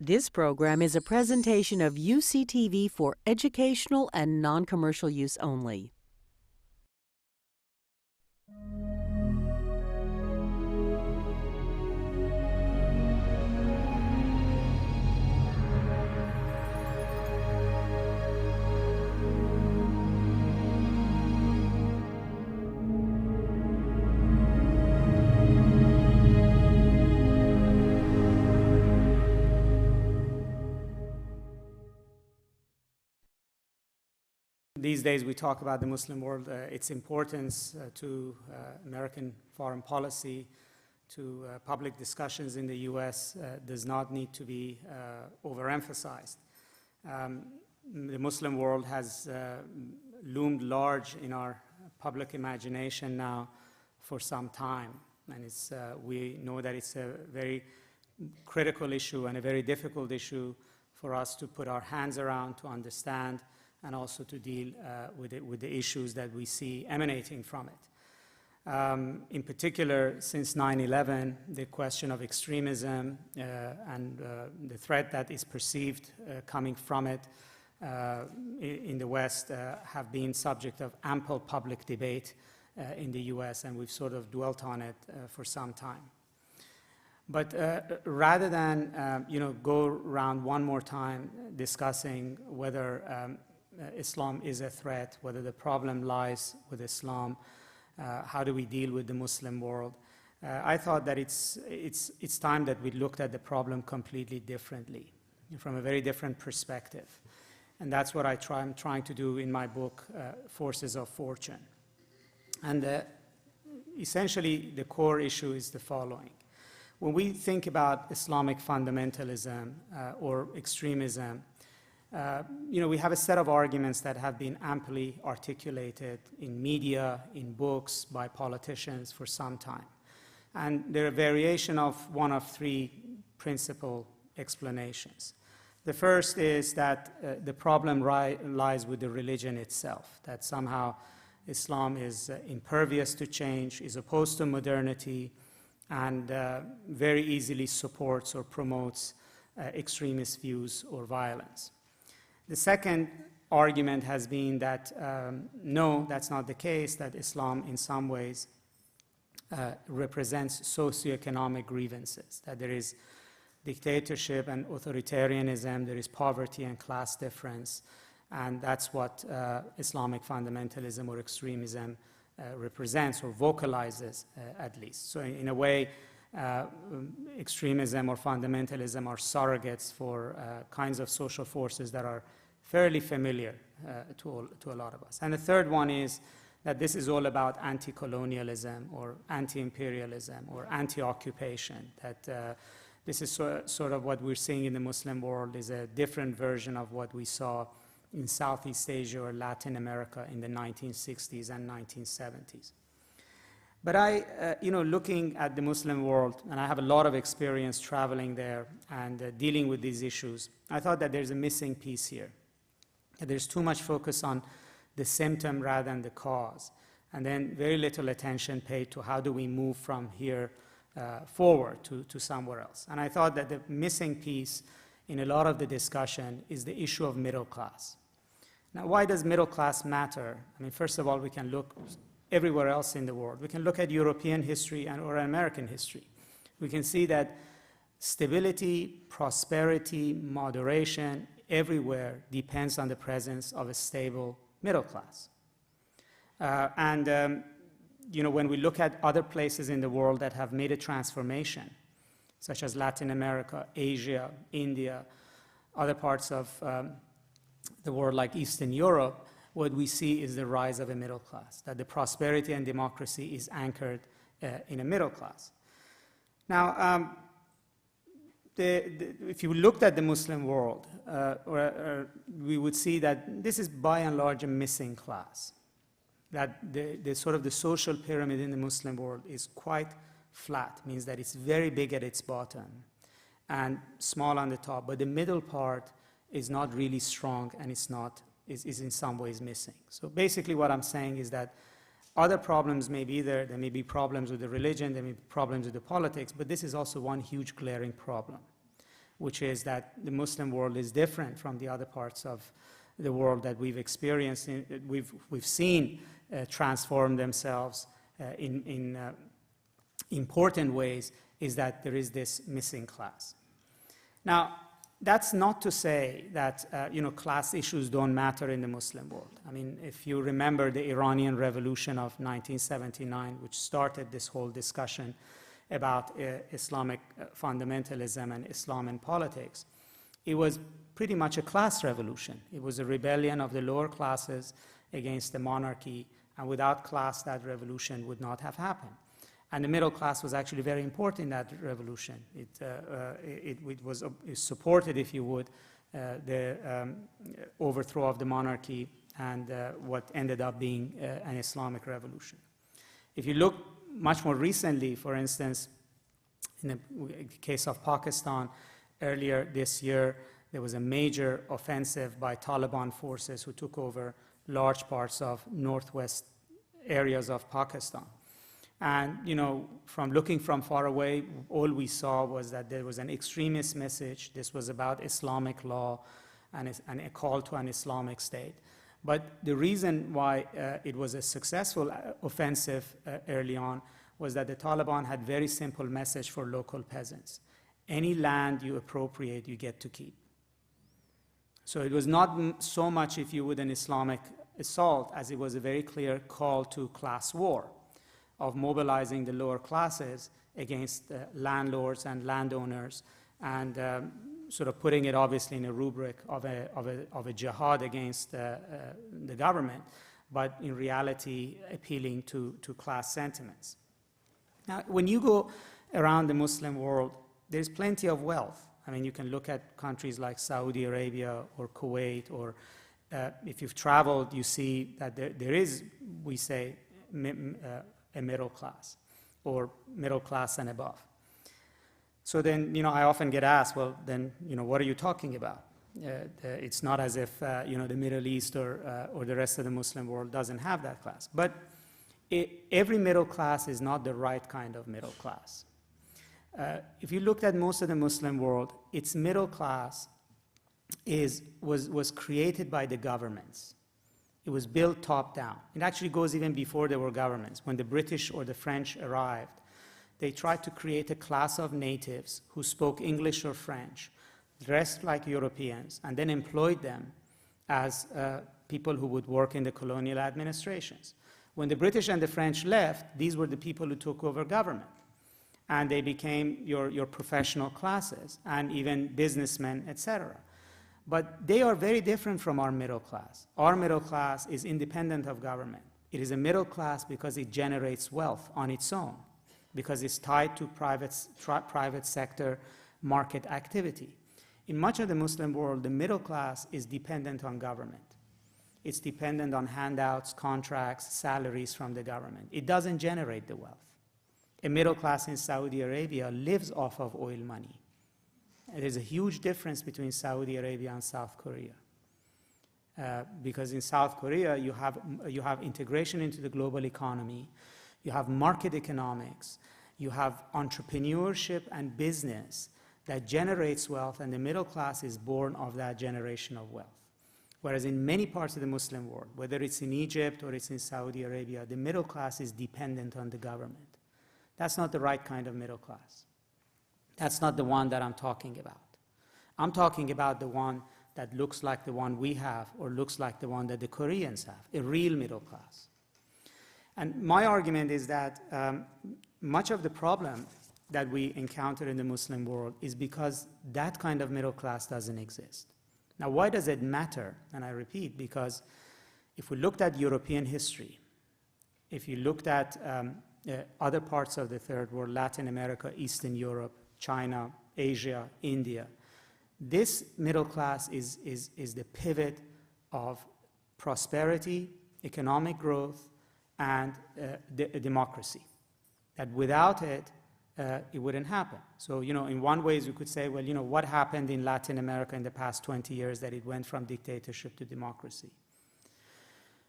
This program is a presentation of UCTV for educational and non-commercial use only. These days we talk about the Muslim world, its importance to American foreign policy, to public discussions in the US does not need to be overemphasized. The Muslim world has loomed large in our public imagination now for some time, and we know that it's a very critical issue and a very difficult issue for us to put our hands around, to understand, and also to deal with the issues that we see emanating from it. In particular, since 9/11, the question of extremism and the threat that is perceived coming from it in the West have been subject of ample public debate in the US, and we've sort of dwelt on it for some time. But rather than go around one more time discussing whether Islam is a threat, whether the problem lies with Islam, how do we deal with the Muslim world, I thought that it's time that we looked at the problem completely differently, from a very different perspective. And that's what I'm trying to do in my book, Forces of Fortune. And essentially, the core issue is the following. When we think about Islamic fundamentalism or extremism, we have a set of arguments that have been amply articulated in media, in books, by politicians for some time. And they're a variation of one of three principal explanations. The first is that the problem lies with the religion itself, that somehow Islam is impervious to change, is opposed to modernity, and very easily supports or promotes extremist views or violence. The second argument has been that no, that's not the case, that Islam in some ways represents socioeconomic grievances, that there is dictatorship and authoritarianism, there is poverty and class difference, and that's what Islamic fundamentalism or extremism represents or vocalizes at least. So in a way, extremism or fundamentalism are surrogates for kinds of social forces that are fairly familiar to a lot of us. And the third one is that this is all about anti-colonialism or anti-imperialism or anti-occupation, that this is sort of what we're seeing in the Muslim world is a different version of what we saw in Southeast Asia or Latin America in the 1960s and 1970s. But looking at the Muslim world, and I have a lot of experience traveling there and dealing with these issues, I thought that there's a missing piece here. There's too much focus on the symptom rather than the cause, and then very little attention paid to how do we move from here forward to somewhere else. And I thought that the missing piece in a lot of the discussion is the issue of middle class. Now, why does middle class matter? I mean, first of all, we can look everywhere else in the world. We can look at European history or American history. We can see that stability, prosperity, moderation, everywhere depends on the presence of a stable middle class. When we look at other places in the world that have made a transformation, such as Latin America, Asia, India, other parts of the world like Eastern Europe, what we see is the rise of a middle class, that the prosperity and democracy is anchored in a middle class. Now, if you looked at the Muslim world, we would see that this is by and large a missing class, that the sort of the social pyramid in the Muslim world is quite flat, means that it's very big at its bottom and small on the top, but the middle part is not really strong and is in some ways missing. So basically what I'm saying is that other problems may be there may be problems with the religion, there may be problems with the politics, but this is also one huge glaring problem. which is that the Muslim world is different from the other parts of the world that we've experienced, we've seen transform themselves in important ways, is that there is this missing class. Now, that's not to say that class issues don't matter in the Muslim world. I mean, if you remember the Iranian Revolution of 1979, which started this whole discussion about Islamic fundamentalism and Islam in politics, it was pretty much a class revolution. It was a rebellion of the lower classes against the monarchy, and without class, that revolution would not have happened. And the middle class was actually very important in that revolution. It supported, if you would, the overthrow of the monarchy and what ended up being an Islamic revolution. If you look much more recently, for instance, in the case of Pakistan, earlier this year, there was a major offensive by Taliban forces who took over large parts of northwest areas of Pakistan. And, from looking from far away, all we saw was that there was an extremist message. This was about Islamic law and a call to an Islamic state. But the reason why it was a successful offensive early on was that the Taliban had very simple message for local peasants. Any land you appropriate, you get to keep. So it was not so much, if you would, an Islamic assault, as it was a very clear call to class war, of mobilizing the lower classes against landlords and landowners, and sort of putting it obviously in a rubric of a jihad against the government, but in reality appealing to class sentiments. Now, when you go around the Muslim world, there's plenty of wealth. I mean, you can look at countries like Saudi Arabia or Kuwait, or if you've traveled, you see that there is, we say, a middle class, or middle class and above. So then, I often get asked, well, then, what are you talking about? It's not as if, the Middle East or the rest of the Muslim world doesn't have that class. But every middle class is not the right kind of middle class. If you looked at most of the Muslim world, its middle class was created by the governments. It was built top down. It actually goes even before there were governments. When the British or the French arrived, they tried to create a class of natives who spoke English or French, dressed like Europeans, and then employed them as people who would work in the colonial administrations. When the British and the French left, these were the people who took over government. And they became your professional classes, and even businessmen, etc. But they are very different from our middle class. Our middle class is independent of government. It is a middle class because it generates wealth on its own, because it's tied to private sector market activity. In much of the Muslim world, the middle class is dependent on government. It's dependent on handouts, contracts, salaries from the government. It doesn't generate the wealth. A middle class in Saudi Arabia lives off of oil money. There's a huge difference between Saudi Arabia and South Korea. Because in South Korea, you have integration into the global economy, you have market economics, you have entrepreneurship and business that generates wealth, and the middle class is born of that generation of wealth. Whereas in many parts of the Muslim world, whether it's in Egypt or it's in Saudi Arabia, the middle class is dependent on the government. That's not the right kind of middle class. That's not the one that I'm talking about. I'm talking about the one that looks like the one we have, or looks like the one that the Koreans have, a real middle class. And my argument is that much of the problem that we encounter in the Muslim world is because that kind of middle class doesn't exist. Now, why does it matter? And I repeat, because if we looked at European history, if you looked at other parts of the third world, Latin America, Eastern Europe, China, Asia, India, this middle class is the pivot of prosperity, economic growth, and democracy. That without it, it wouldn't happen. So, in one way, you could say, well, what happened in Latin America in the past 20 years that it went from dictatorship to democracy?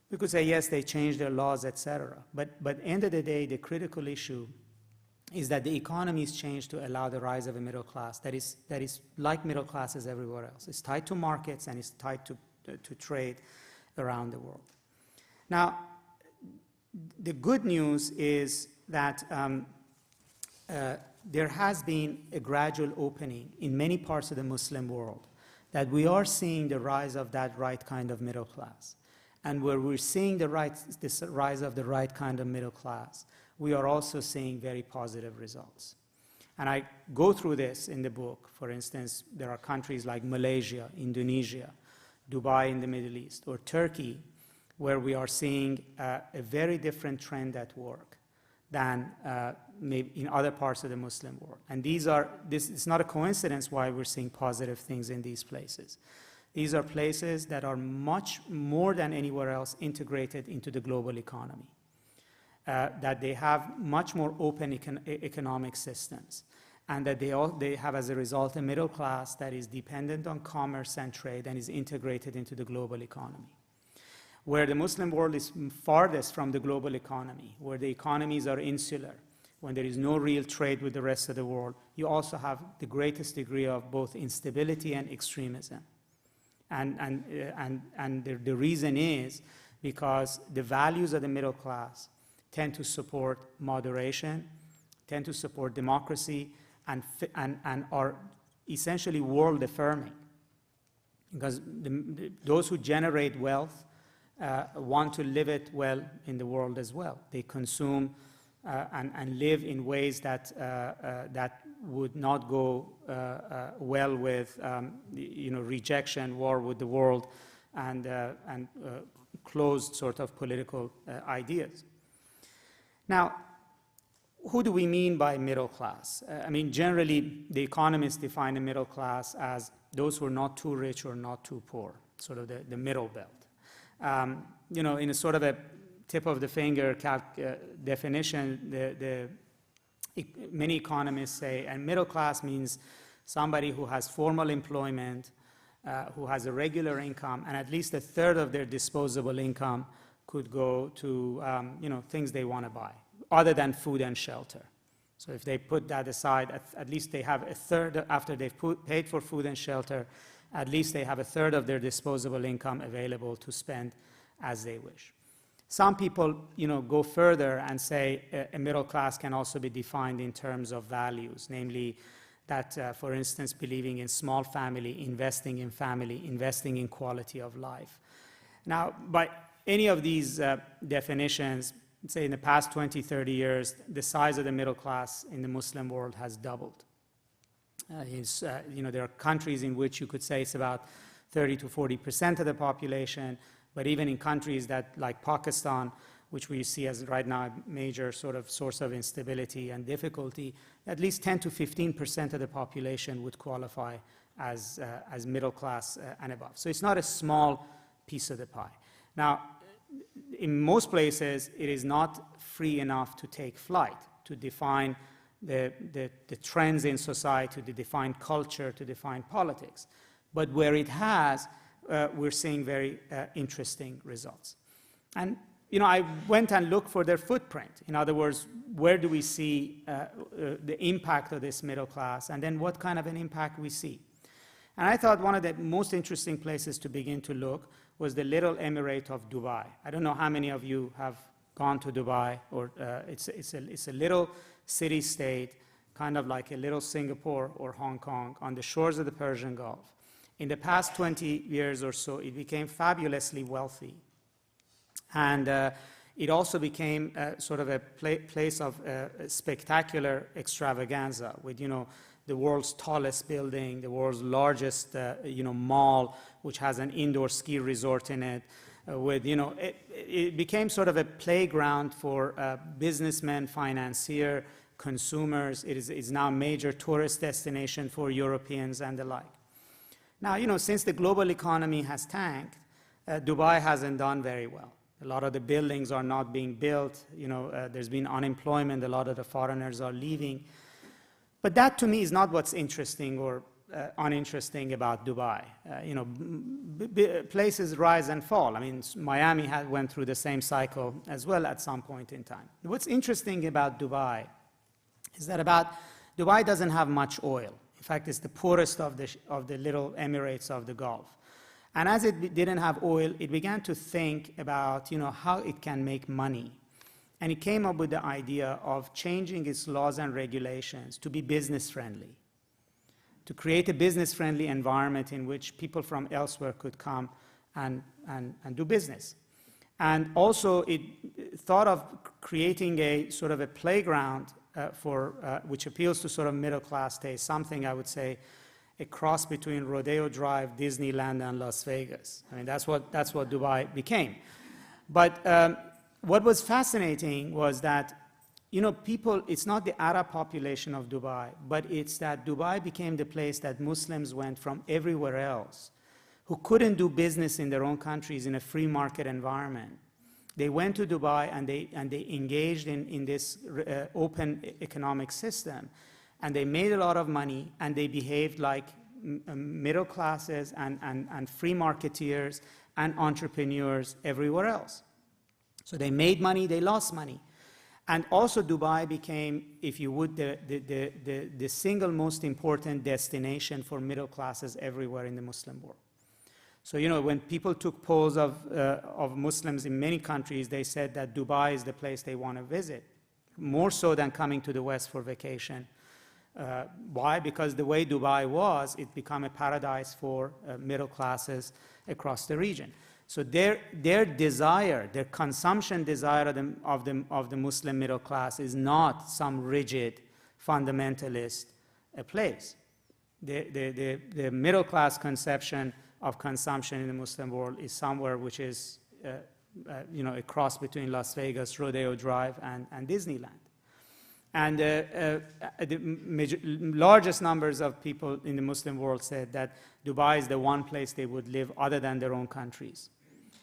We could say, yes, they changed their laws, etc. But at the end of the day, the critical issue is that the economy is changed to allow the rise of a middle class that is like middle classes everywhere else. It's tied to markets and it's tied to trade around the world. Now, the good news is that there has been a gradual opening in many parts of the Muslim world, that we are seeing the rise of that right kind of middle class. And where we're seeing this rise of the right kind of middle class, we are also seeing very positive results. And I go through this in the book. For instance, there are countries like Malaysia, Indonesia, Dubai in the Middle East, or Turkey, where we are seeing a very different trend at work than maybe in other parts of the Muslim world. And it's not a coincidence why we're seeing positive things in these places. These are places that are much more than anywhere else integrated into the global economy. That they have much more open economic systems, and that they have, as a result, a middle class that is dependent on commerce and trade and is integrated into the global economy. Where the Muslim world is farthest from the global economy, where the economies are insular, when there is no real trade with the rest of the world, you also have the greatest degree of both instability and extremism. And the reason is because the values of the middle class tend to support moderation, tend to support democracy, and are essentially world-affirming. Because those who generate wealth want to live it well in the world as well. They consume and live in ways that would not go well with rejection, war with the world, and closed sort of political ideas. Now, who do we mean by middle class? I mean, generally, the economists define a middle class as those who are not too rich or not too poor, sort of the middle belt. In a sort of a tip of the finger definition, many economists say, and middle class means somebody who has formal employment, who has a regular income, and at least a third of their disposable income could go to things they want to buy, other than food and shelter. So if they put that aside, at least they have a third, after they've paid for food and shelter, at least they have a third of their disposable income available to spend as they wish. Some people, go further and say a middle class can also be defined in terms of values, namely that, for instance, believing in small family, investing in quality of life. Now, by any of these definitions, say in the past 20, 30 years, the size of the middle class in the Muslim world has doubled. There are countries in which you could say it's about 30 to 40% of the population, but even in countries like Pakistan, which we see as right now a major sort of source of instability and difficulty, at least 10 to 15% of the population would qualify as middle class and above. So it's not a small piece of the pie. Now, in most places, it is not free enough to take flight, to define the trends in society, to define culture, to define politics. But where it has, we're seeing very interesting results. And I went and looked for their footprint. In other words, where do we see the impact of this middle class, and then what kind of an impact we see. And I thought one of the most interesting places to begin to look was the little emirate of Dubai. I don't know how many of you have gone to Dubai, or it's a little city-state, kind of like a little Singapore or Hong Kong on the shores of the Persian Gulf. In the past 20 years or so, it became fabulously wealthy. And it also became sort of a place of spectacular extravaganza with, the world's tallest building, the world's largest, mall, which has an indoor ski resort in it. It became sort of a playground for businessmen, financiers, consumers. It is now a major tourist destination for Europeans and the like. Now, since the global economy has tanked, Dubai hasn't done very well. A lot of the buildings are not being built. There's been unemployment. A lot of the foreigners are leaving. But that, to me, is not what's interesting or uninteresting about Dubai. Places rise and fall. I mean, Miami went through the same cycle as well at some point in time. What's interesting about Dubai is that Dubai doesn't have much oil. In fact, it's the poorest of the little emirates of the Gulf. And as it didn't have oil, it began to think about, how it can make money. And it came up with the idea of changing its laws and regulations to be business-friendly, to create a business-friendly environment in which people from elsewhere could come and do business. And also, it thought of creating a sort of a playground which appeals to sort of middle-class taste, something I would say a cross between Rodeo Drive, Disneyland, and Las Vegas. I mean, that's what Dubai became. But what was fascinating was that, people, it's not the Arab population of Dubai, but it's that Dubai became the place that Muslims went from everywhere else who couldn't do business in their own countries in a free market environment. They went to Dubai and they engaged in this open economic system. And they made a lot of money, and they behaved like middle classes and free marketeers and entrepreneurs everywhere else. So they made money, they lost money. And also Dubai became, if you would, the single most important destination for middle classes everywhere in the Muslim world. So, when people took polls of Muslims in many countries, they said that Dubai is the place they want to visit, more so than coming to the West for vacation. Why? Because the way Dubai was, it became a paradise for middle classes across the region. So their desire, their consumption desire of the Muslim middle class is not some rigid fundamentalist place. The middle class conception of consumption in the Muslim world is somewhere which is a cross between Las Vegas, Rodeo Drive, and Disneyland. And the largest numbers of people in the Muslim world said that Dubai is the one place they would live other than their own countries,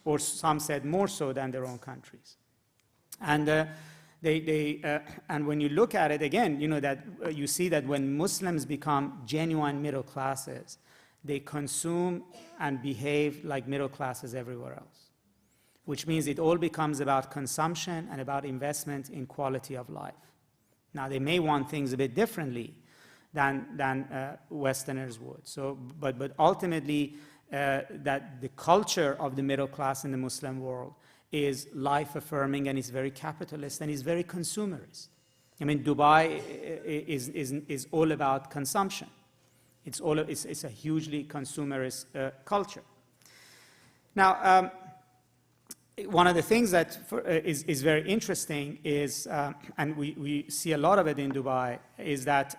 or some said more so than their own countries. And and when you look at it again, that you see that when Muslims become genuine middle classes, they consume and behave like middle classes everywhere else, which means it all becomes about consumption and about investment in quality of life. Now, they may want things a bit differently than Westerners would. So, but ultimately, that the culture of the middle class in the Muslim world is life-affirming, and is very capitalist, and is very consumerist. I mean, Dubai is all about consumption. It's a hugely consumerist culture. Now, one of the things that is very interesting is, and we see a lot of it in Dubai, is that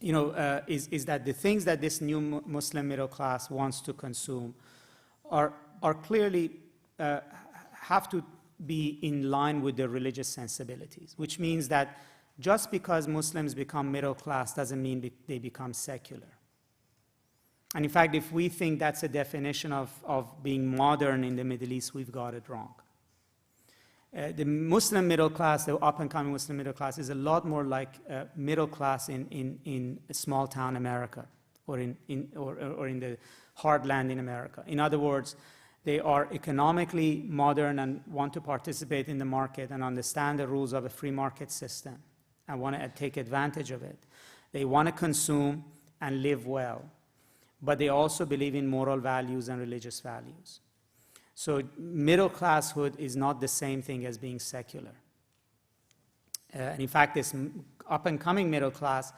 is that the things that this new Muslim middle class wants to consume are clearly have to be in line with their religious sensibilities, which means that just because Muslims become middle class doesn't mean they become secular. And in fact, if we think that's a definition of being modern in the Middle East, we've got it wrong. The Muslim middle class, the up-and-coming Muslim middle class, is a lot more like middle class in small-town America, or in the heartland in America. In other words, they are economically modern and want to participate in the market and understand the rules of a free market system and want to take advantage of it. They want to consume and live well, but they also believe in moral values and religious values. So middle classhood is not the same thing as being secular. And in fact, this up-and-coming middle class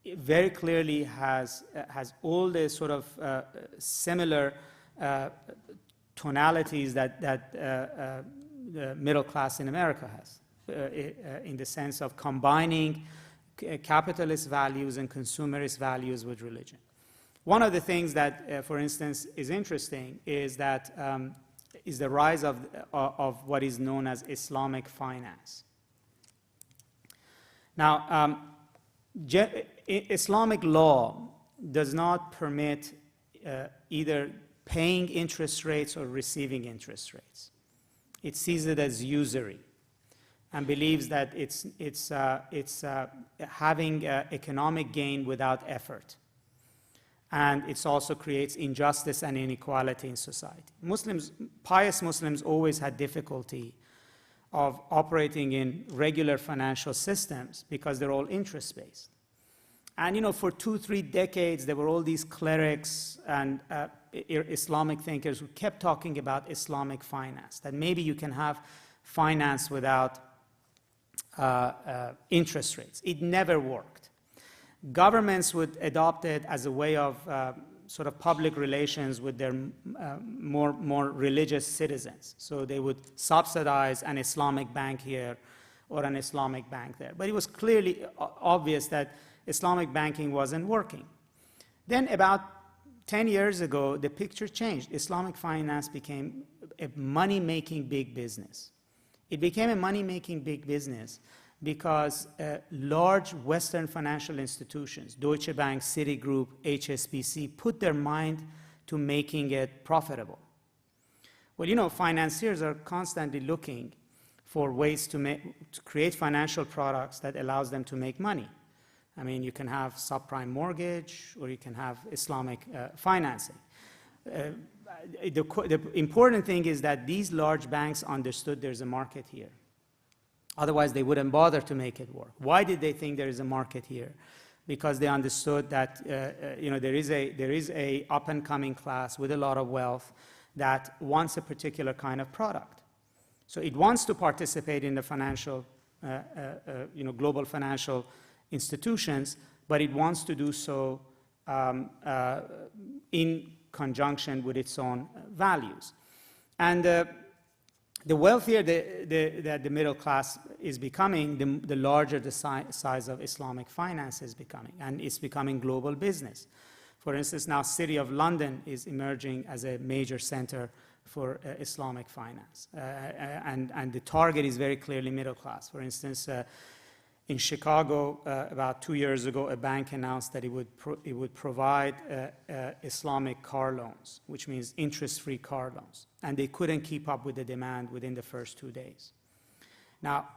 very clearly has all the sort of similar tonalities that the middle class in America has, in the sense of combining capitalist values and consumerist values with religion. One of the things that, for instance, is interesting is that is the rise of what is known as Islamic finance. Now, Islamic law does not permit either paying interest rates or receiving interest rates. It sees it as usury and believes that it's having economic gain without effort. And it also creates injustice and inequality in society. Pious Muslims always had difficulty of operating in regular financial systems because they're all interest-based. And for 2-3 decades, there were all these clerics and Islamic thinkers who kept talking about Islamic finance, that maybe you can have finance without interest rates. It never worked. Governments would adopt it as a way of sort of public relations with their more religious citizens. So they would subsidize an Islamic bank here or an Islamic bank there. But it was clearly obvious that Islamic banking wasn't working. Then about 10 years ago, the picture changed. Islamic finance became a money-making big business. It became a money-making big business because large Western financial institutions, Deutsche Bank, Citigroup, HSBC, put their mind to making it profitable. Well, financiers are constantly looking for ways to create financial products that allows them to make money. I mean, you can have subprime mortgage, or you can have Islamic financing. The important thing is that these large banks understood there's a market here. Otherwise, they wouldn't bother to make it work. Why did they think there is a market here? Because they understood that there is a up-and-coming class with a lot of wealth that wants a particular kind of product. So it wants to participate in the financial, global financial institutions, but it wants to do so in conjunction with its own values. And the wealthier the middle class is becoming, the larger the size of Islamic finance is becoming, and it's becoming global business. For instance, now City of London is emerging as a major center for Islamic finance, and the target is very clearly middle class. For instance, in Chicago, about 2 years ago, a bank announced that it would provide Islamic car loans, which means interest-free car loans. And they couldn't keep up with the demand within the first 2 days. Now,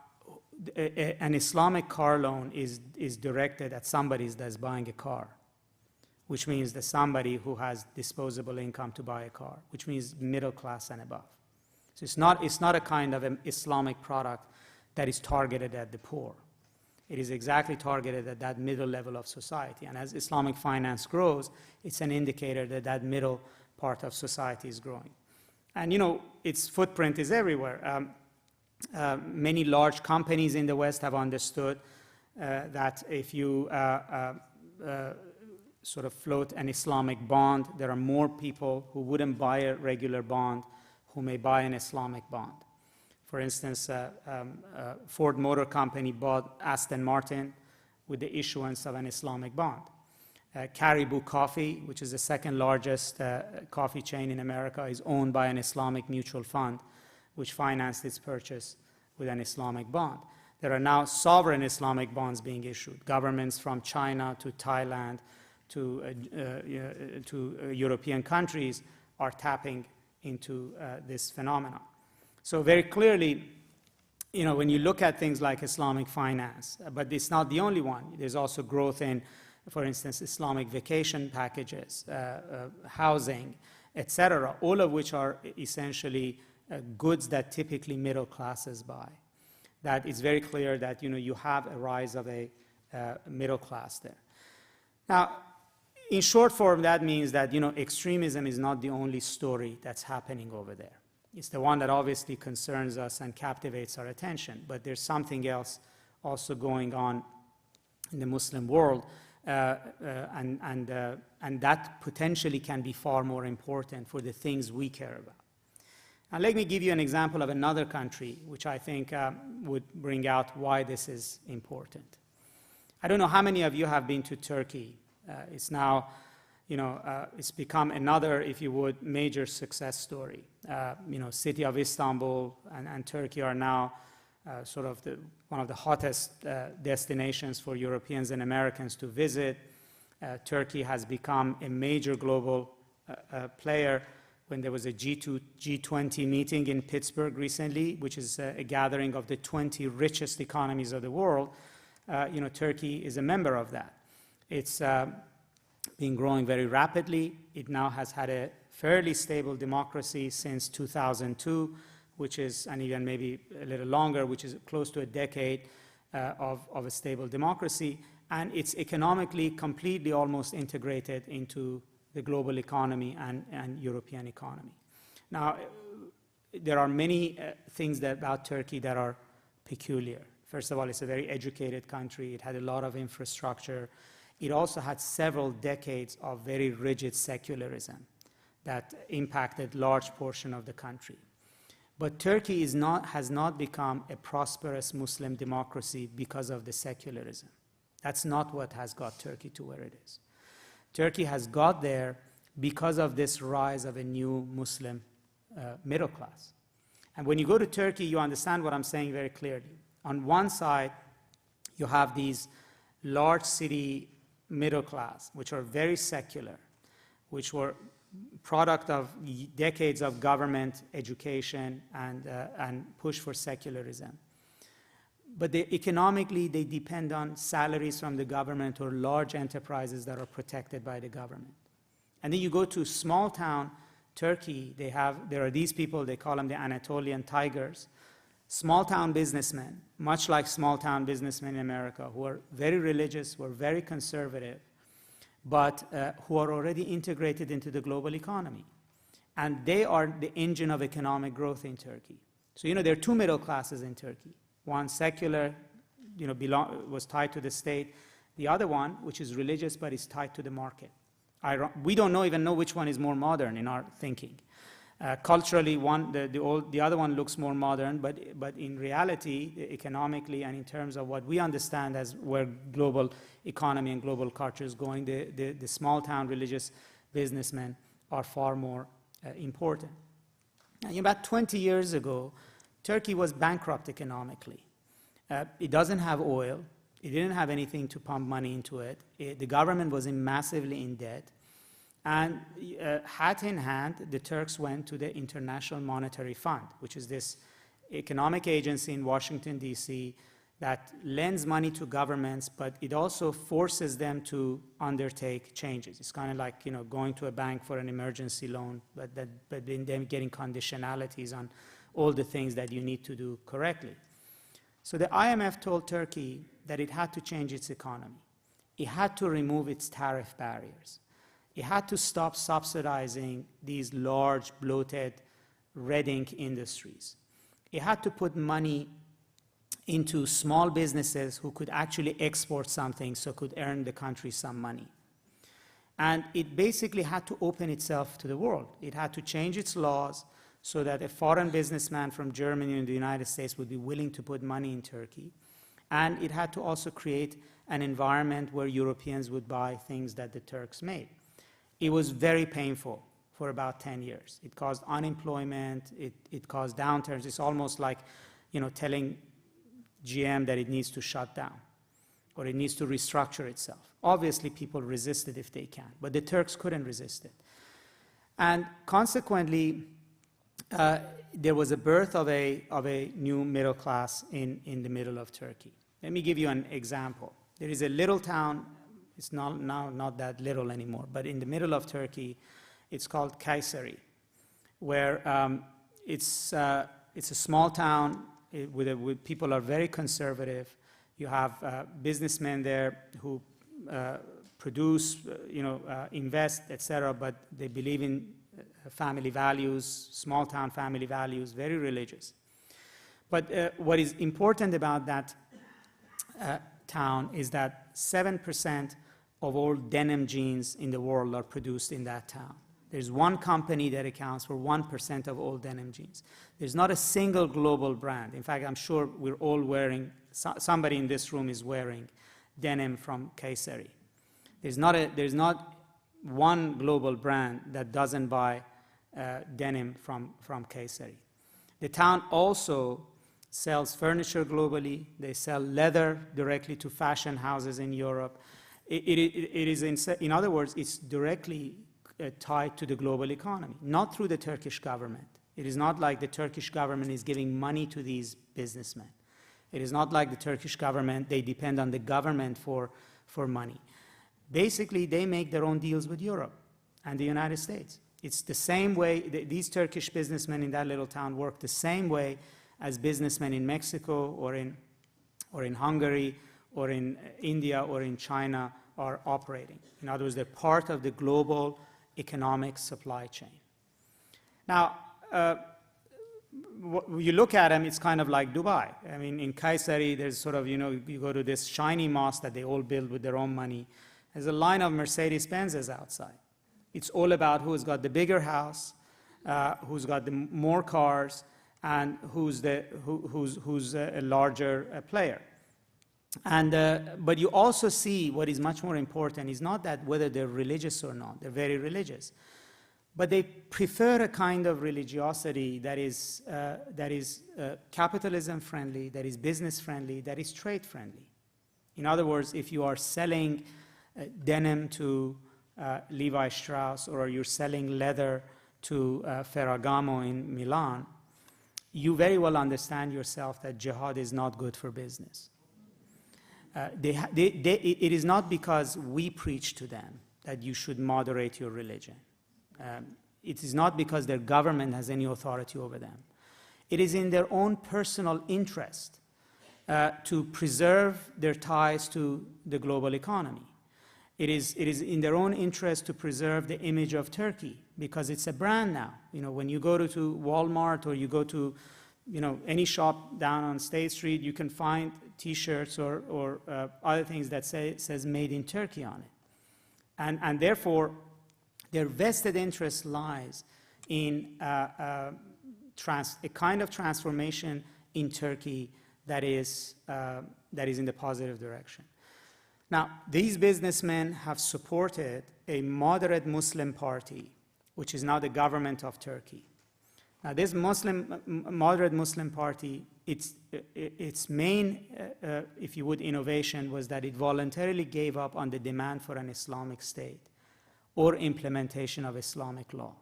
an Islamic car loan is directed at somebody that's buying a car, which means that somebody who has disposable income to buy a car, which means middle class and above. So it's not a kind of an Islamic product that is targeted at the poor. It is exactly targeted at that middle level of society. And as Islamic finance grows, it's an indicator that that middle part of society is growing. And its footprint is everywhere. Many large companies in the West have understood that if you sort of float an Islamic bond, there are more people who wouldn't buy a regular bond who may buy an Islamic bond. For instance, Ford Motor Company bought Aston Martin with the issuance of an Islamic bond. Caribou Coffee, which is the second largest coffee chain in America, is owned by an Islamic mutual fund, which financed its purchase with an Islamic bond. There are now sovereign Islamic bonds being issued. Governments from China to Thailand to European countries are tapping into this phenomenon. So very clearly, when you look at things like Islamic finance, but it's not the only one. There's also growth in, for instance, Islamic vacation packages, housing, etc., all of which are essentially goods that typically middle classes buy. That it's very clear that you have a rise of a middle class there. Now, in short form, that means that extremism is not the only story that's happening over there. It's the one that obviously concerns us and captivates our attention, but there's something else also going on in the Muslim world, and that potentially can be far more important for the things we care about. Now, let me give you an example of another country which I think would bring out why this is important. I don't know how many of you have been to Turkey. It's now, it's become another, if you would, major success story. City of Istanbul and Turkey are now sort of one of the hottest destinations for Europeans and Americans to visit. Turkey has become a major global player. When there was a G20 meeting in Pittsburgh recently, which is a gathering of the 20 richest economies of the world, Turkey is a member of that. It's been growing very rapidly. It now has had a fairly stable democracy since 2002, which is, and even maybe a little longer, which is close to a decade of a stable democracy, and it's economically completely almost integrated into the global economy and European economy. Now, there are many things about Turkey that are peculiar. First of all, it's a very educated country. It had a lot of infrastructure. It also had several decades of very rigid secularism that impacted large portion of the country. But Turkey has not become a prosperous Muslim democracy because of the secularism. That's not what has got Turkey to where it is. Turkey has got there because of this rise of a new Muslim middle class. And when you go to Turkey, you understand what I'm saying very clearly. On one side, you have these large city middle class, which are very secular, which were product of decades of government education and push for secularism. But economically, they depend on salaries from the government or large enterprises that are protected by the government. And then you go to small town Turkey, there are these people, they call them the Anatolian Tigers, small town businessmen, much like small town businessmen in America, who are very religious, who are very conservative, but who are already integrated into the global economy. And they are the engine of economic growth in Turkey. So, there are two middle classes in Turkey. One secular, was tied to the state. The other one, which is religious but is tied to the market. We don't even know which one is more modern in our thinking. Culturally, the other one looks more modern, but in reality, economically, and in terms of what we understand as where global economy and global culture is going, the small town religious businessmen are far more important. Now, about 20 years ago, Turkey was bankrupt economically. It doesn't have oil. It didn't have anything to pump money into it. The government was massively in debt. And hat in hand, the Turks went to the International Monetary Fund, which is this economic agency in Washington, D.C., that lends money to governments, but it also forces them to undertake changes. It's kind of like, going to a bank for an emergency loan, but then getting conditionalities on all the things that you need to do correctly. So the IMF told Turkey that it had to change its economy. It had to remove its tariff barriers. It had to stop subsidizing these large, bloated, red ink industries. It had to put money into small businesses who could actually export something so could earn the country some money. And it basically had to open itself to the world. It had to change its laws so that a foreign businessman from Germany and the United States would be willing to put money in Turkey. And it had to also create an environment where Europeans would buy things that the Turks made. It was very painful for about 10 years. It caused unemployment, it caused downturns. It's almost like, telling GM that it needs to shut down or it needs to restructure itself. Obviously, people resisted if they can, but the Turks couldn't resist it. And consequently, there was a birth of a new middle class in the middle of Turkey. Let me give you an example. There is a little town, it's not that little anymore, but in the middle of Turkey, it's called Kayseri, where it's a small town with people are very conservative. You have businessmen there who produce, invest, etc., but they believe in family values, small town family values, very religious. But what is important about that town is that 7% of all denim jeans in the world are produced in that town. There's one company that accounts for 1% of all denim jeans. There's not a single global brand. In fact, I'm sure we're all wearing, somebody in this room is wearing denim from Kayseri. There's not one global brand that doesn't buy denim from Kayseri. The town also sells furniture globally. They sell leather directly to fashion houses in Europe. It is, in other words, it's directly tied to the global economy, not through the Turkish government. It is not like the Turkish government is giving money to these businessmen. It is not like the Turkish government, they depend on the government for money. Basically, they make their own deals with Europe and the United States. It's the same way, these Turkish businessmen in that little town work the same way as businessmen in Mexico or in Hungary or in India or in China are operating. In other words, they're part of the global economic supply chain. Now, you look at them, it's kind of like Dubai. I mean, in Kayseri, there's sort of, you go to this shiny mosque that they all build with their own money. There's a line of Mercedes-Benzes outside. It's all about who's got the bigger house, who's got the more cars, and who's a larger player. And, but you also see what is much more important is not that whether they're religious or not. They're very religious. But they prefer a kind of religiosity that is capitalism friendly, that is business friendly, that is trade friendly. In other words, if you are selling denim to Levi Strauss or you're selling leather to Ferragamo in Milan, you very well understand yourself that jihad is not good for business. It is not because we preach to them that you should moderate your religion. It is not because their government has any authority over them. It is in their own personal interest to preserve their ties to the global economy. It is in their own interest to preserve the image of Turkey because it's a brand now. When you go to Walmart or you go to any shop down on State Street, you can find T-shirts or other things that says "Made in Turkey" on it, and therefore their vested interest lies in a kind of transformation in Turkey that is in the positive direction. Now, these businessmen have supported a moderate Muslim party, which is now the government of Turkey. Now, this moderate Muslim party, its main, if you would, innovation was that it voluntarily gave up on the demand for an Islamic state or implementation of Islamic law.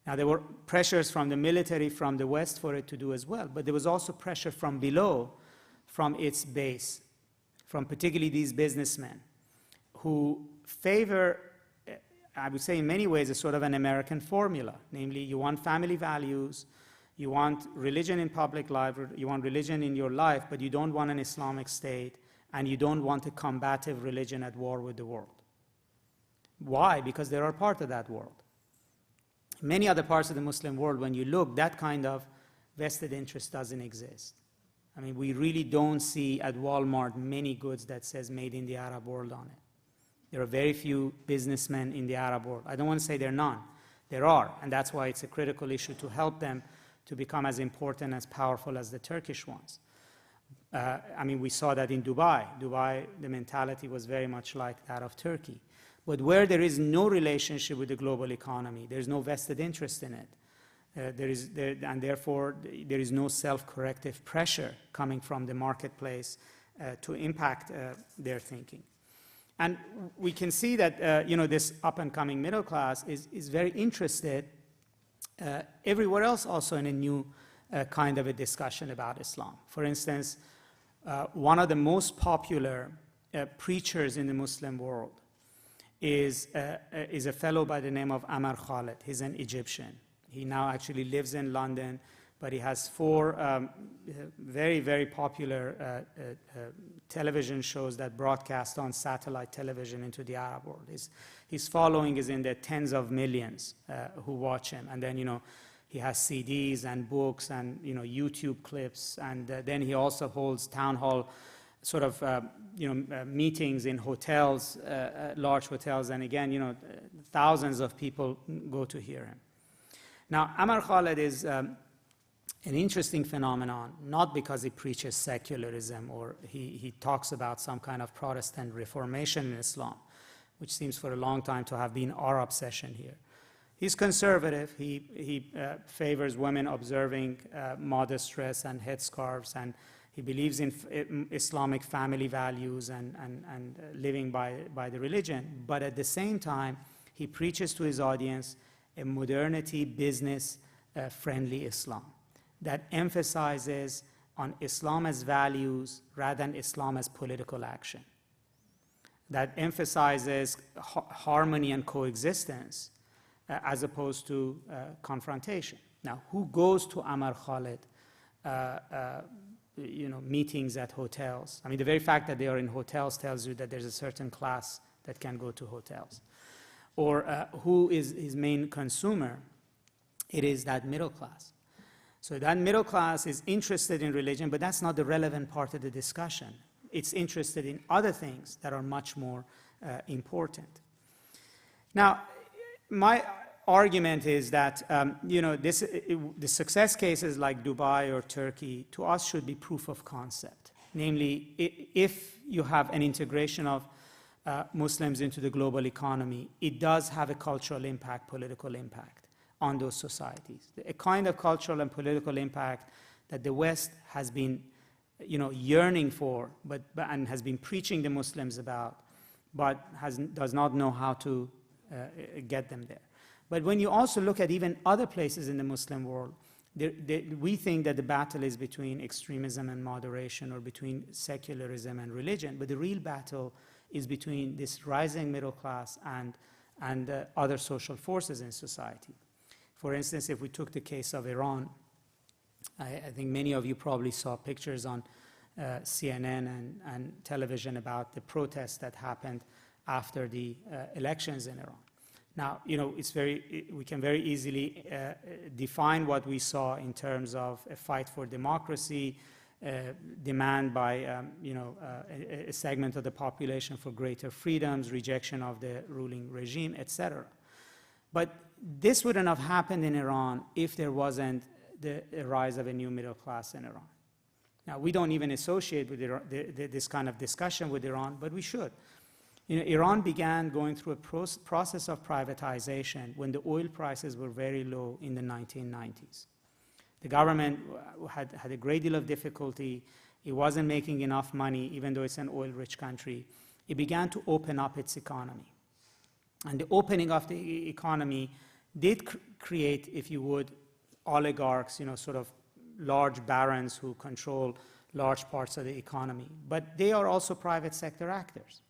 Now, there were pressures from the military, from the West for it to do as well, but there was also pressure from below, from its base, from particularly these businessmen who favor, I would say in many ways, a sort of an American formula. Namely, you want family values, you want religion in public life, you want religion in your life, but you don't want an Islamic state, and you don't want a combative religion at war with the world. Why? Because they are part of that world. Many other parts of the Muslim world, when you look, that kind of vested interest doesn't exist. I mean, we really don't see at Walmart many goods that says "Made in the Arab world" on it. There are very few businessmen in the Arab world. I don't want to say there are none. There are, and that's why it's a critical issue to help them to become as important, as powerful as the Turkish ones. I mean, we saw that in Dubai. Dubai, the mentality was very much like that of Turkey. But where there is no relationship with the global economy, there is no vested interest in it. And therefore, there is no self-corrective pressure coming from the marketplace to impact their thinking. And we can see that this up-and-coming middle class is very interested everywhere else also in a new kind of a discussion about Islam. For instance, one of the most popular preachers in the Muslim world is a fellow by the name of Amar Khaled. He's an Egyptian. He now actually lives in London, but he has 4 very, very popular television shows that broadcast on satellite television into the Arab world. His following is in the tens of millions who watch him. And then, he has CDs and books and, YouTube clips. And then he also holds town hall sort of, meetings in hotels, large hotels. And again, thousands of people go to hear him. Now, Amar Khaled is an interesting phenomenon, not because he preaches secularism or he talks about some kind of Protestant reformation in Islam, which seems for a long time to have been our obsession here. He's conservative. He favors women observing modest dress and headscarves, and he believes in Islamic family values and living by the religion. But at the same time, he preaches to his audience a modernity, business-friendly Islam that emphasizes on Islam as values rather than Islam as political action, that emphasizes harmony and coexistence as opposed to confrontation. Now, who goes to Amar Khalid, meetings at hotels? I mean, the very fact that they are in hotels tells you that there's a certain class that can go to hotels. Or who is his main consumer? It is that middle class. So that middle class is interested in religion, but that's not the relevant part of the discussion. It's interested in other things that are much more important. Now, my argument is that the success cases like Dubai or Turkey, to us, should be proof of concept. Namely, if you have an integration of Muslims into the global economy, it does have a cultural impact, political impact on those societies. A kind of cultural and political impact that the West has been yearning for, and has been preaching the Muslims about, but does not know how to get them there. But when you also look at even other places in the Muslim world, we think that the battle is between extremism and moderation, or between secularism and religion, but the real battle is between this rising middle class and other social forces in society. For instance, if we took the case of Iran, I think many of you probably saw pictures on CNN and television about the protests that happened after the elections in Iran. Now, we can very easily define what we saw in terms of a fight for democracy, demand by a segment of the population for greater freedoms, rejection of the ruling regime, etc. But this wouldn't have happened in Iran if there wasn't the rise of a new middle class in Iran. Now, we don't even associate with Iran, this kind of discussion with Iran, but we should. Iran began going through a process of privatization when the oil prices were very low in the 1990s. The government had a great deal of difficulty. It wasn't making enough money, even though it's an oil-rich country. It began to open up its economy. And the opening of the economy did create, if you would, oligarchs, sort of large barons who control large parts of the economy. But they are also private sector actors.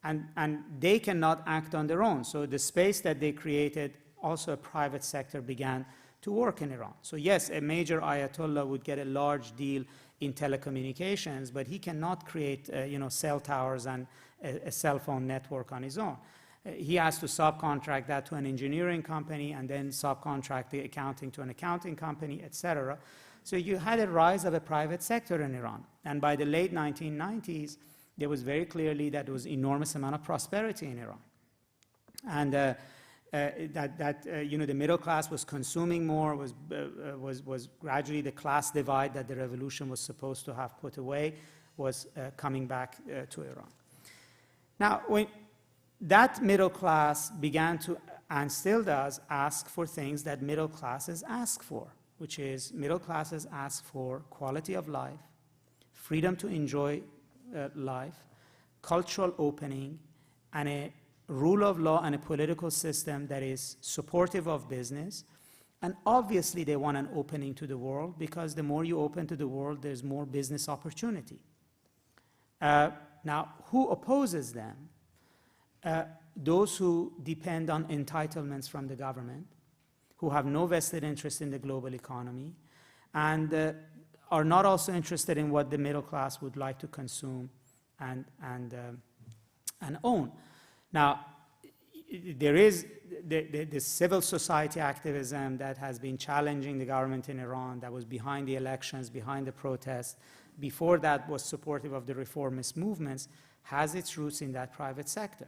And they cannot act on their own. So the space that they created, also a private sector began to work in Iran. So yes, a major Ayatollah would get a large deal in telecommunications, but he cannot create cell towers and a cell phone network on his own. He has to subcontract that to an engineering company, and then subcontract the accounting to an accounting company, etc. So you had a rise of a private sector in Iran. And by the late 1990s, there was very clearly that there was enormous amount of prosperity in Iran. And the middle class was consuming more, was gradually the class divide that the revolution was supposed to have put away was coming back to Iran. Now, when that middle class began to, and still does, ask for things that middle classes ask for, which is middle classes ask for quality of life, freedom to enjoy life, cultural opening, and a rule of law and a political system that is supportive of business. And obviously they want an opening to the world, because the more you open to the world, there's more business opportunity. Now, who opposes them? Those who depend on entitlements from the government, who have no vested interest in the global economy, and are not also interested in what the middle class would like to consume and own. Now, there is the civil society activism that has been challenging the government in Iran, that was behind the elections, behind the protests, before that was supportive of the reformist movements, has its roots in that private sector.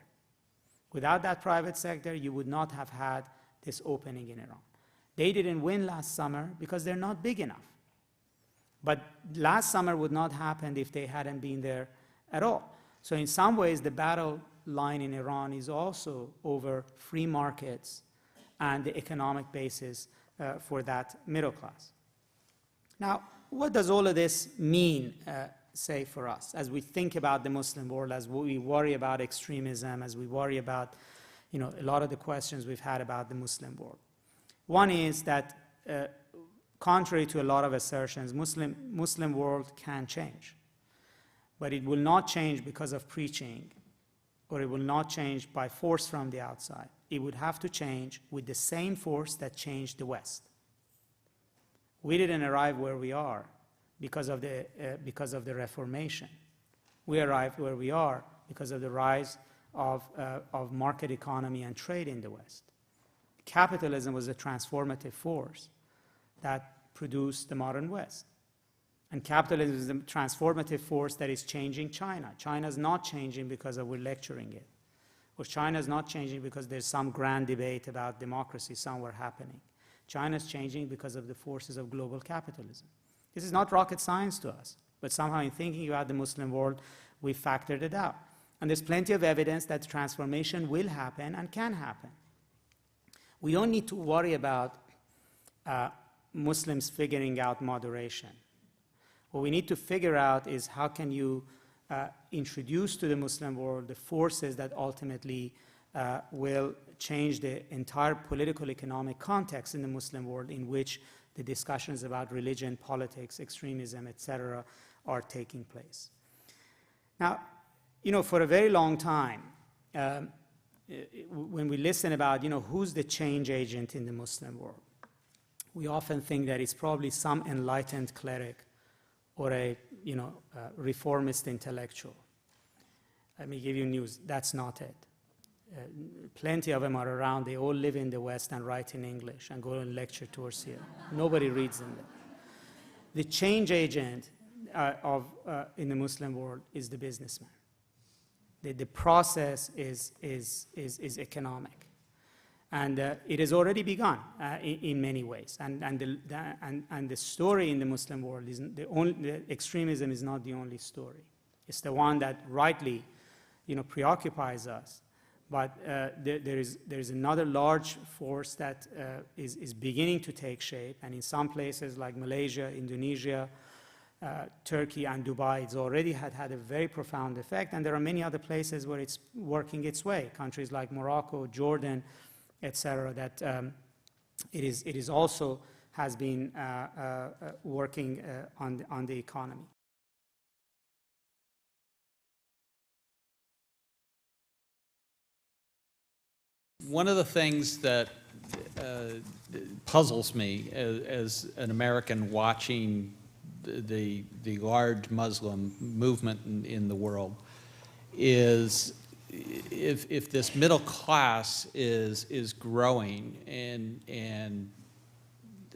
Without that private sector, you would not have had this opening in Iran. They didn't win last summer because they're not big enough. But last summer would not happen if they hadn't been there at all. So in some ways, the battle line in Iran is also over free markets and the economic basis for that middle class. Now, what does all of this mean, say, for us as we think about the Muslim world, as we worry about extremism, as we worry about a lot of the questions we've had about the Muslim world? One is that contrary to a lot of assertions, Muslim world can change. But it will not change because of preaching. or it will not change by force from the outside. It would have to change with the same force that changed the West. We didn't arrive where we are because of the Reformation. We arrived where we are because of the rise of market economy and trade in the West. Capitalism was a transformative force that produced the modern West. And capitalism is a transformative force that is changing China. China is not changing because we're lecturing it. Or China is not changing because there's some grand debate about democracy somewhere happening. China is changing because of the forces of global capitalism. This is not rocket science to us, but somehow in thinking about the Muslim world, we factored it out. And there's plenty of evidence that transformation will happen and can happen. We don't need to worry about Muslims figuring out moderation. What we need to figure out is how can you introduce to the Muslim world the forces that ultimately will change the entire political economic context in the Muslim world in which the discussions about religion, politics, extremism, etc. are taking place. Now, for a very long time, when we listen about, who's the change agent in the Muslim world, we often think that it's probably some enlightened cleric or a reformist intellectual. Let me give you news. That's not it. Plenty of them are around. They all live in the West and write in English and go and lecture tours here. Nobody reads them. The change agent in the Muslim world is the businessman. The process is economic. And it has already begun in many ways. And the story in the Muslim world is the extremism is not the only story. It's the one that rightly, preoccupies us. But there is another large force that is beginning to take shape. And in some places like Malaysia, Indonesia, Turkey, and Dubai, it's already had a very profound effect. And there are many other places where it's working its way. Countries like Morocco, Jordan, etc., that it is also has been working on the economy. One of the things that puzzles me as an American watching the large Muslim movement in the world is if this middle class is growing and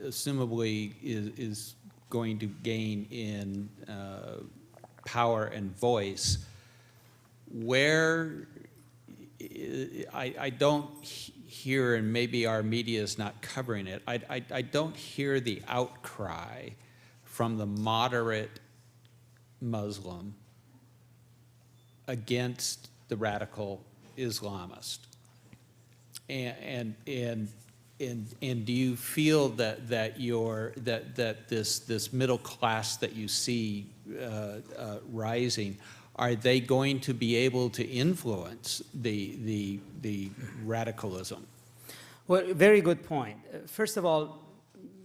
assumably is going to gain in power and voice, where I don't hear, and maybe our media is not covering it, I don't hear the outcry from the moderate Muslim against the radical Islamist. And do you feel that this middle class that you see rising, are they going to be able to influence the radicalism? Well, very good point. First of all,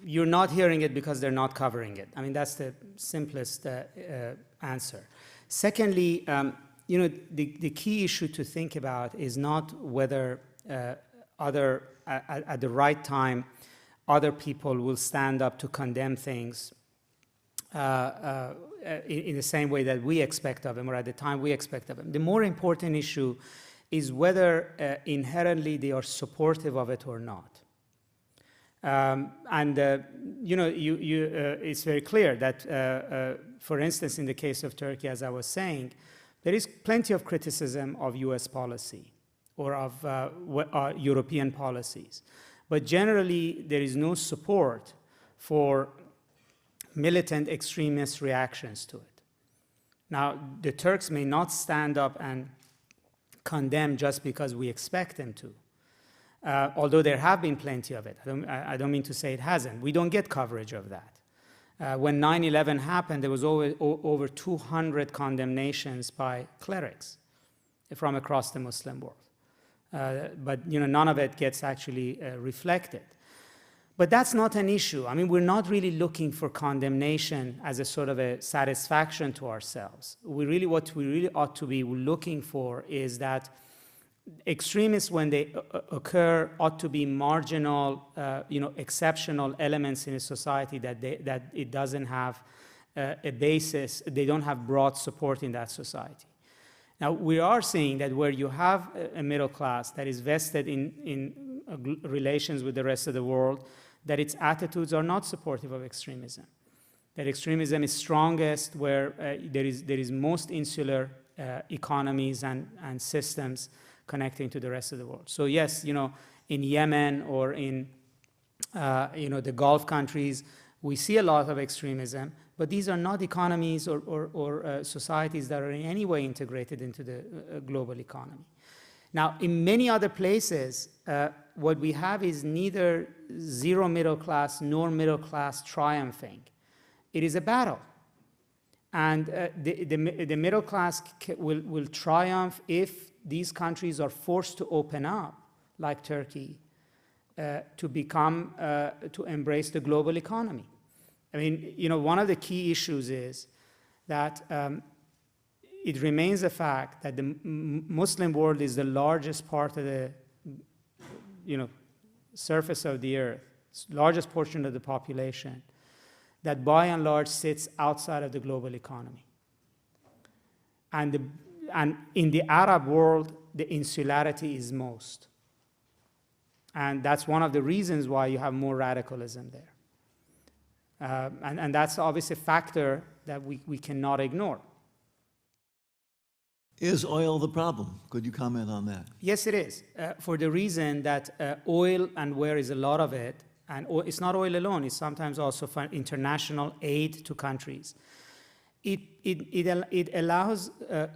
you're not hearing it because they're not covering it. I mean, that's the simplest answer. Secondly, the key issue to think about is not whether at the right time, other people will stand up to condemn things in the same way that we expect of them, or at the time we expect of them. The more important issue is whether inherently they are supportive of it or not. It's very clear that, for instance, in the case of Turkey, as I was saying, there is plenty of criticism of US policy or of European policies. But generally, there is no support for militant extremist reactions to it. Now, the Turks may not stand up and condemn just because we expect them to, although there have been plenty of it. I don't mean to say it hasn't. We don't get coverage of that. When 9/11 happened, there was over 200 condemnations by clerics from across the Muslim world. But none of it gets actually reflected. But that's not an issue. I mean, we're not really looking for condemnation as a sort of a satisfaction to ourselves. What we really ought to be looking for is that extremists, when they occur, ought to be marginal, exceptional elements in a society that it doesn't have a basis. They don't have broad support in that society. Now, we are seeing that where you have a middle class that is vested in relations with the rest of the world, that its attitudes are not supportive of extremism. That extremism is strongest where there is most insular economies and systems connecting to the rest of the world. So yes, in Yemen or in the Gulf countries, we see a lot of extremism, but these are not economies or societies that are in any way integrated into the global economy. Now, in many other places, what we have is neither zero middle class nor middle class triumphing. It is a battle. And the middle class will triumph if these countries are forced to open up, like Turkey, to embrace the global economy. I mean, one of the key issues is that it remains a fact that the Muslim world is the largest part of the surface of the earth, largest portion of the population, that by and large sits outside of the global economy. And in the Arab world, the insularity is most. And that's one of the reasons why you have more radicalism there. And that's obviously a factor that we cannot ignore. Is oil the problem? Could you comment on that? Yes, it is, for the reason that oil, and where is a lot of it, and it's not oil alone, it's sometimes also for international aid to countries. It allows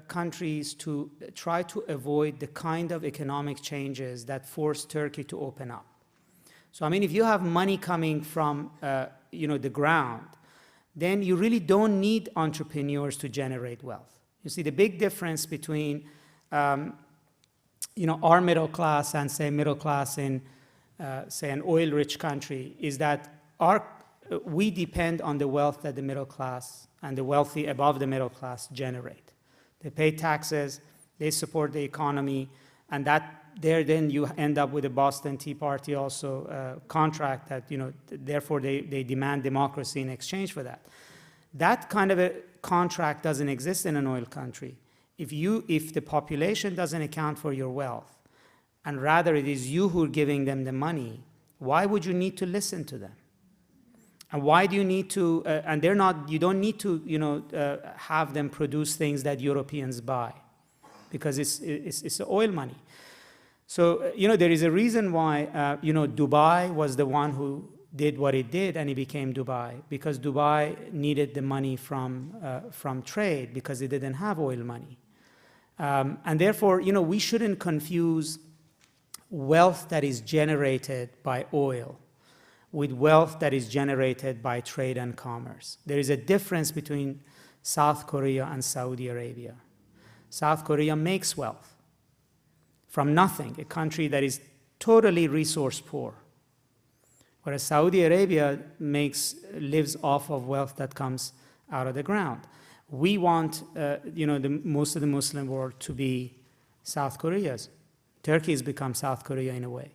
countries to try to avoid the kind of economic changes that forced Turkey to open up. So, I mean, if you have money coming from the ground, then you really don't need entrepreneurs to generate wealth. You see, the big difference between our middle class and, say, middle class in, say, an oil-rich country is that we depend on the wealth that the middle class and the wealthy above the middle class generate. They pay taxes, they support the economy, and then you end up with a Boston Tea Party also contract that, therefore they demand democracy in exchange for that. That kind of a contract doesn't exist in an oil country. If the population doesn't account for your wealth, and rather it is you who are giving them the money, why would you need to listen to them? And why do you need to, you don't need to, have them produce things that Europeans buy, because it's oil money. So, there is a reason why, Dubai was the one who did what it did, and it became Dubai, because Dubai needed the money from trade, because it didn't have oil money. And therefore, we shouldn't confuse wealth that is generated by oil with wealth that is generated by trade and commerce. There is a difference between South Korea and Saudi Arabia. South Korea makes wealth from nothing, a country that is totally resource poor. Whereas Saudi Arabia lives off of wealth that comes out of the ground. We want, most of the Muslim world to be South Korea's. Turkey has become South Korea in a way.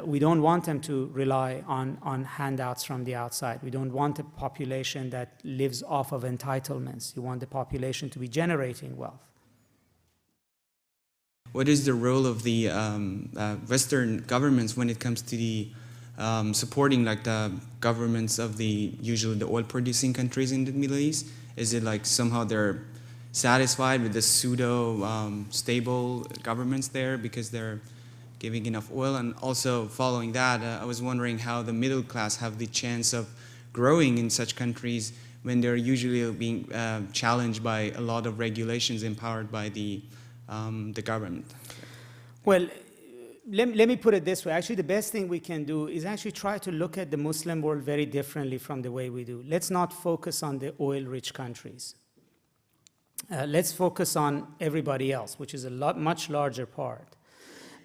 We don't want them to rely on handouts from the outside. We don't want a population that lives off of entitlements. You want the population to be generating wealth. What is the role of the Western governments when it comes to the supporting like the governments of usually the oil-producing countries in the Middle East? Is it like somehow they're satisfied with the pseudo-stable governments there because they're giving enough oil? And also following that, I was wondering how the middle class have the chance of growing in such countries when they're usually being challenged by a lot of regulations empowered by the government. Well, let me put it this way. Actually, the best thing we can do is actually try to look at the Muslim world very differently from the way we do. Let's not focus on the oil-rich countries. Let's focus on everybody else, which is a much larger part,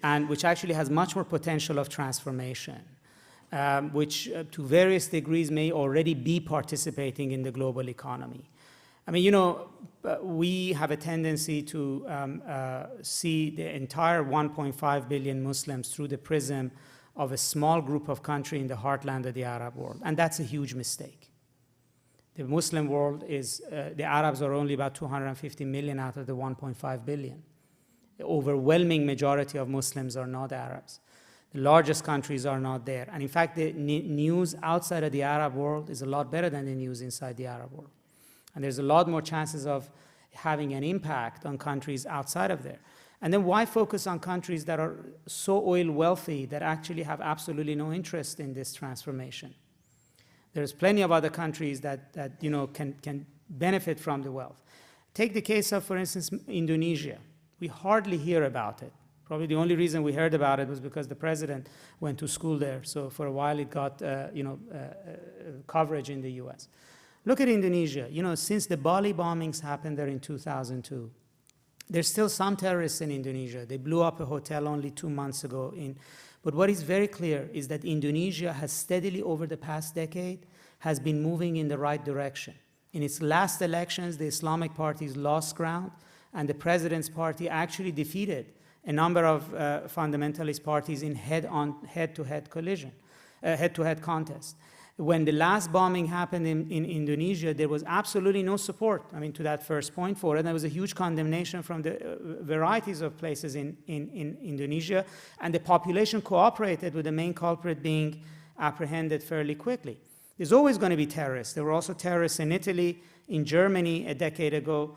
and which actually has much more potential of transformation. which to various degrees may already be participating in the global economy. I mean, we have a tendency to see the entire 1.5 billion Muslims through the prism of a small group of countries in the heartland of the Arab world, and that's a huge mistake. The Muslim world is, the Arabs are only about 250 million out of the 1.5 billion. The overwhelming majority of Muslims are not Arabs. The largest countries are not there. And in fact, the news outside of the Arab world is a lot better than the news inside the Arab world. And there's a lot more chances of having an impact on countries outside of there. And then why focus on countries that are so oil wealthy that actually have absolutely no interest in this transformation? There's plenty of other countries that can benefit from the wealth. Take the case of, for instance, Indonesia. We hardly hear about it. Probably the only reason we heard about it was because the president went to school there. So for a while it got coverage in the US. Look at Indonesia. Since the Bali bombings happened there in 2002, there's still some terrorists in Indonesia. They blew up a hotel only 2 months ago. But what is very clear is that Indonesia has steadily, over the past decade, has been moving in the right direction. In its last elections, the Islamic parties lost ground, and the president's party actually defeated a number of fundamentalist parties in head-to-head collision, head-to-head contest. When the last bombing happened in Indonesia, there was absolutely no support, to that first point for it. And there was a huge condemnation from the varieties of places in Indonesia, and the population cooperated with the main culprit being apprehended fairly quickly. There's always going to be terrorists. There were also terrorists in Italy, in Germany a decade ago,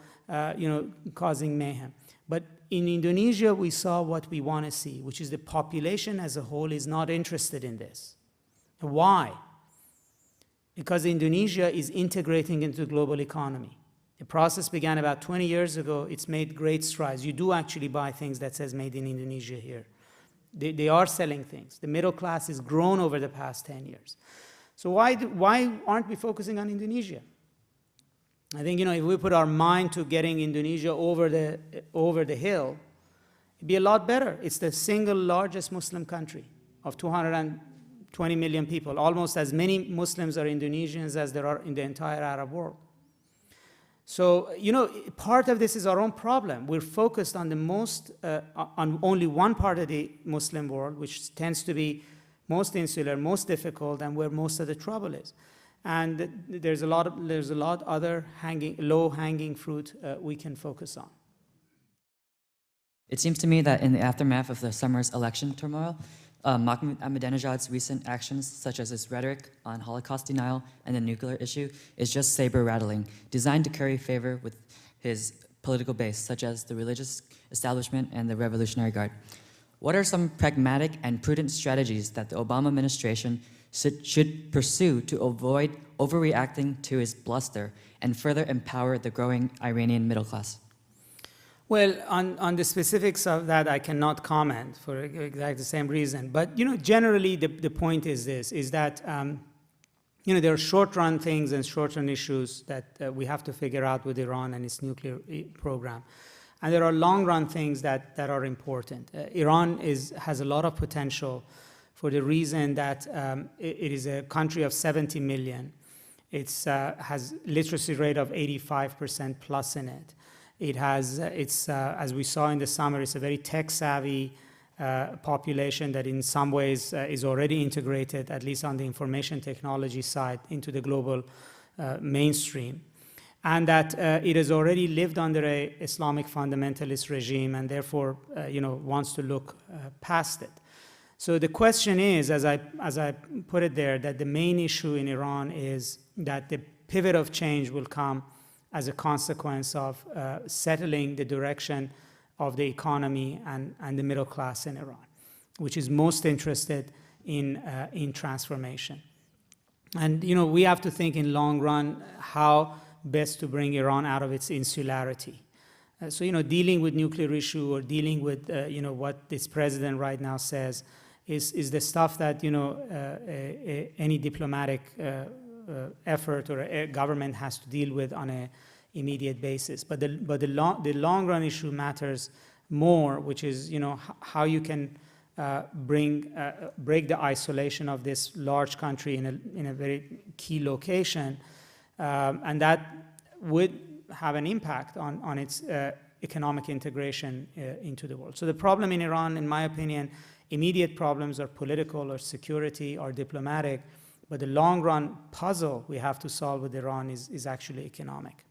causing mayhem. But in Indonesia, we saw what we want to see, which is the population as a whole is not interested in this. Why? Because Indonesia is integrating into the global economy. The process began about 20 years ago. It's made great strides. You do actually buy things that says made in Indonesia here. They are selling things. The middle class has grown over the past 10 years. So why aren't we focusing on Indonesia? I think, if we put our mind to getting Indonesia over the hill, it'd be a lot better. It's the single largest Muslim country of 220 million people. Almost as many Muslims are Indonesians as there are in the entire Arab world. So, part of this is our own problem. We're focused on on only one part of the Muslim world, which tends to be most insular, most difficult, and where most of the trouble is. And there's a lot other low-hanging fruit we can focus on. It seems to me that in the aftermath of the summer's election turmoil, Mahmoud Ahmadinejad's recent actions, such as his rhetoric on Holocaust denial and the nuclear issue, is just saber-rattling, designed to curry favor with his political base, such as the religious establishment and the Revolutionary Guard. What are some pragmatic and prudent strategies that the Obama administration should pursue to avoid overreacting to his bluster and further empower the growing Iranian middle class? Well, on the specifics of that, I cannot comment for exactly the same reason. But, generally the point is this, is that, there are short-run things and short-run issues that we have to figure out with Iran and its nuclear program. And there are long-run things that are important. Iran has a lot of potential for the reason that it is a country of 70 million. It has literacy rate of 85% plus in it. It has, as we saw in the summer, it's a very tech-savvy population that in some ways is already integrated, at least on the information technology side, into the global mainstream. And that it has already lived under an Islamic fundamentalist regime and therefore, wants to look past it. So the question is, as I put it there, that the main issue in Iran is that the pivot of change will come as a consequence of settling the direction of the economy and the middle class in Iran, which is most interested in transformation. And we have to think in long run how best to bring Iran out of its insularity. So dealing with nuclear issue or dealing with what this president right now says is the stuff that any diplomatic effort or a government has to deal with on an immediate basis. But the long run issue matters more, which is how you can break the isolation of this large country in a very key location, and that would have an impact on its economic integration into the world. So the problem in Iran, in my opinion, immediate problems are political or security or diplomatic, but the long-run puzzle we have to solve with Iran is actually economic.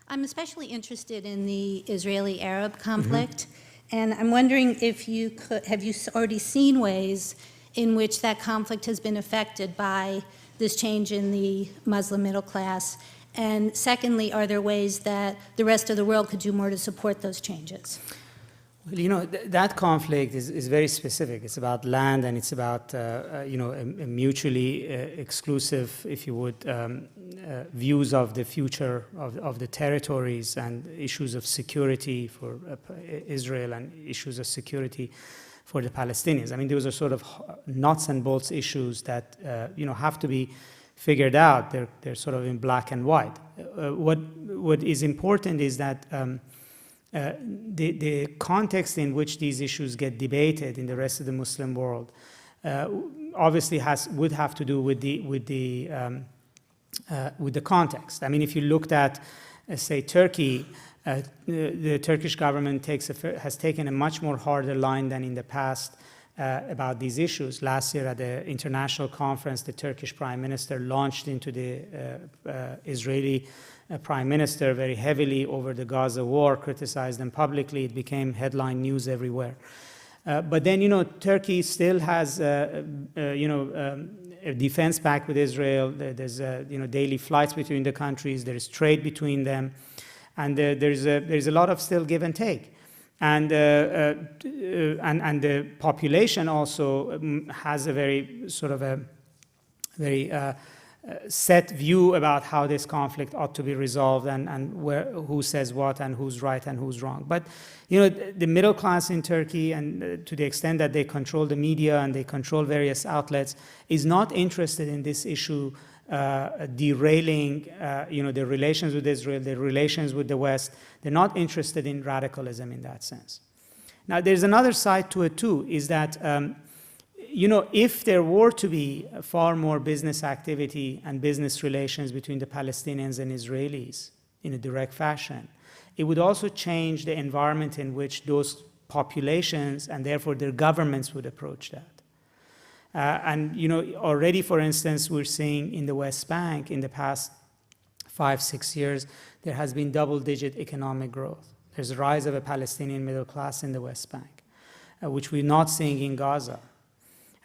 I'm especially interested in the Israeli-Arab conflict, and I'm wondering if you have you already seen ways in which that conflict has been affected by this change in the Muslim middle class? And secondly, are there ways that the rest of the world could do more to support those changes? Well, you know, that conflict is very specific. It's about land, and it's about, you know, a mutually exclusive, if you would, views of the future of the territories and issues of security for Israel and issues of security for the Palestinians. I mean, those are sort of nuts and bolts issues that, you know, have to be figured out. They're sort of in black and white. What is important is that the context in which these issues get debated in the rest of the Muslim world obviously would have to do with the context. I mean, if you looked at, say, Turkey, the Turkish government has taken a much more harder line than in the past about these issues. Last year at the international conference, the Turkish prime minister launched into the Israeli prime minister very heavily over the Gaza war, criticized them publicly. It became headline news everywhere. But then, you know, Turkey still has, you know, a defense pact with Israel. There's, you know, daily flights between the countries. There is trade between them. And there's a lot of still give and take. And the population also has a very sort of a very set view about how this conflict ought to be resolved and who says what and who's right and who's wrong. But, you know, the middle class in Turkey, and to the extent that they control the media and they control various outlets, is not interested in this issue derailing, you know, their relations with Israel, their relations with the West. They're not interested in radicalism in that sense. Now, there's another side to it too, is that, you know, if there were to be far more business activity and business relations between the Palestinians and Israelis in a direct fashion, it would also change the environment in which those populations and therefore their governments would approach that. And, you know, already, for instance, we're seeing in the West Bank in the past 5-6 years, there has been double-digit economic growth. There's a rise of a Palestinian middle class in the West Bank, which we're not seeing in Gaza.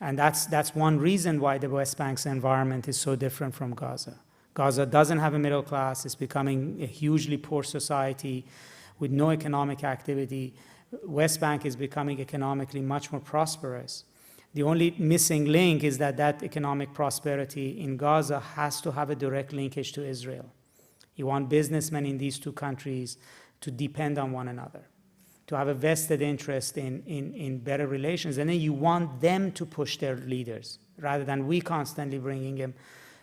And that's one reason why the West Bank's environment is so different from Gaza. Gaza doesn't have a middle class. It's becoming a hugely poor society with no economic activity. West Bank is becoming economically much more prosperous. The only missing link is that economic prosperity in Gaza has to have a direct linkage to Israel. You want businessmen in these two countries to depend on one another, to have a vested interest in better relations. And then you want them to push their leaders, rather than we constantly bringing them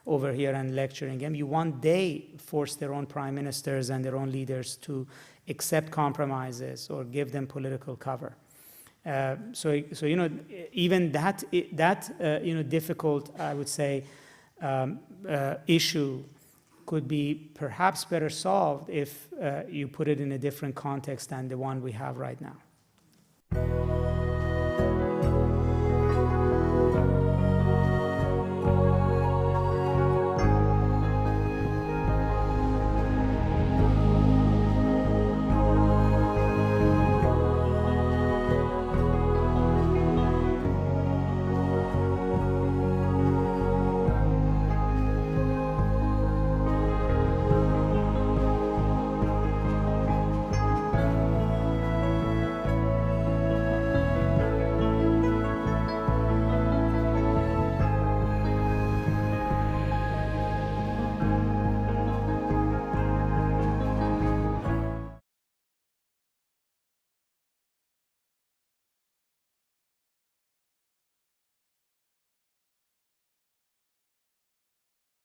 over here and lecturing them. You want they force their own prime ministers and their own leaders to accept compromises or give them political cover. So you know, even that you know, difficult, I would say, issue could be perhaps better solved if you put it in a different context than the one we have right now.